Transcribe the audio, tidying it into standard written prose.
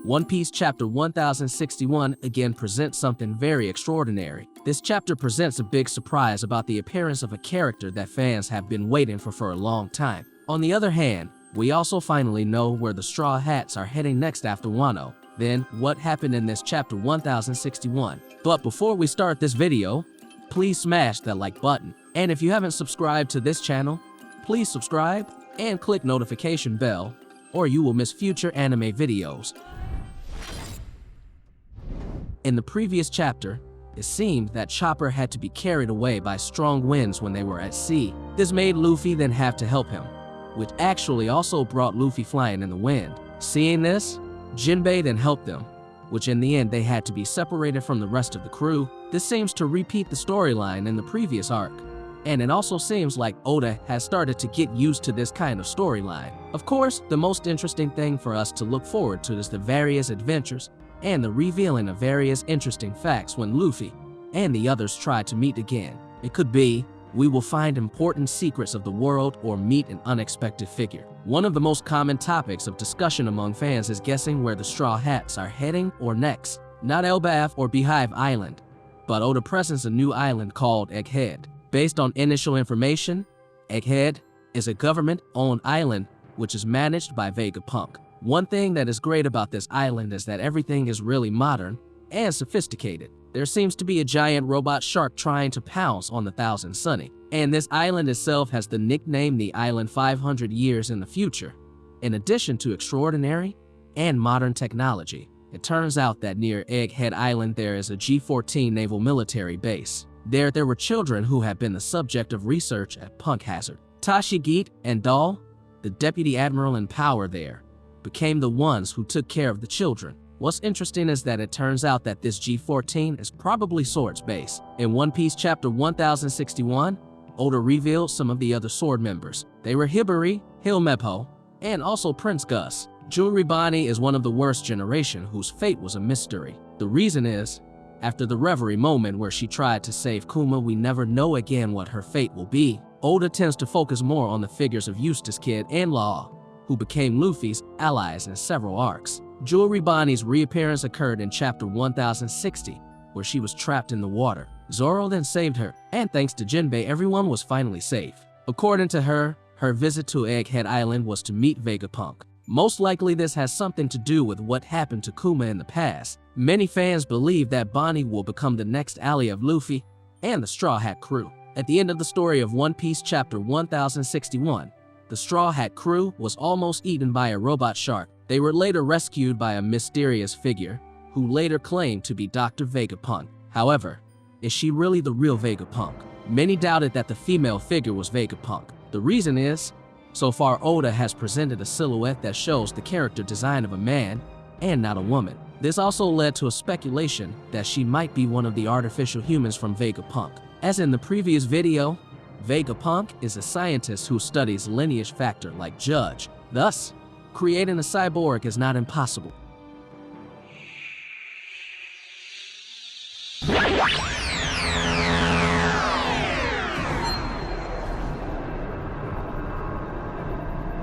One Piece Chapter 1061 again presents something very extraordinary. This chapter presents a big surprise about the appearance of a character that fans have been waiting for a long time. On the other hand, we also finally know where the Straw Hats are heading next after Wano. Then, what happened in this chapter 1061? But before we start this video, please smash that like button. And if you haven't subscribed to this channel, please subscribe and click notification bell, or you will miss future anime videos. In the previous chapter, it seemed that Chopper had to be carried away by strong winds when they were at sea. This made Luffy then have to help him, which actually also brought Luffy flying in the wind. Seeing this, Jinbei then helped them, which in the end they had to be separated from the rest of the crew. This seems to repeat the storyline in the previous arc, and it also seems like Oda has started to get used to this kind of storyline. Of course, the most interesting thing for us to look forward to is the various adventures and the revealing of various interesting facts when Luffy and the others try to meet again. It could be we will find important secrets of the world or meet an unexpected figure. One of the most common topics of discussion among fans is guessing where the Straw Hats are heading or next. Not Elbaf or Beehive Island, but Oda presents a new island called Egghead. Based on initial information, Egghead is a government-owned island which is managed by Vegapunk. One thing that is great about this island is that everything is really modern and sophisticated. There seems to be a giant robot shark trying to pounce on the Thousand Sunny, and this island itself has the nickname the Island 500 years in the future. In addition to extraordinary and modern technology, it turns out that near Egghead Island there is a G-14 naval military base. There were children who have been the subject of research at Punk Hazard. Tashigit and Dahl, the deputy admiral in power there, became the ones who took care of the children. What's interesting is that it turns out that this G-14 is probably Sword's base. In One Piece Chapter 1061, Oda revealed some of the other Sword members. They were Hibari, Hilmepo, and also Prince Gus. Juribani is one of the worst generation whose fate was a mystery. The reason is, after the Reverie moment where she tried to save Kuma, we never know again what her fate will be. Oda tends to focus more on the figures of Eustace Kid and Law, who became Luffy's allies in several arcs. Juribani's reappearance occurred in Chapter 1060, where she was trapped in the water. Zoro then saved her, and thanks to Jinbei, everyone was finally safe. According to her, her visit to Egghead Island was to meet Vegapunk. Most likely this has something to do with what happened to Kuma in the past. Many fans believe that Bonnie will become the next ally of Luffy and the Straw Hat crew. At the end of the story of One Piece Chapter 1061, the Straw Hat crew was almost eaten by a robot shark. They were later rescued by a mysterious figure who later claimed to be Dr. Vegapunk. However, is she really the real Vegapunk? Many doubted that the female figure was Vegapunk. The reason is, so far Oda has presented a silhouette that shows the character design of a man and not a woman. This also led to a speculation that she might be one of the artificial humans from Vegapunk. As in the previous video, Vegapunk is a scientist who studies lineage factor like Judge. Thus, creating a cyborg is not impossible.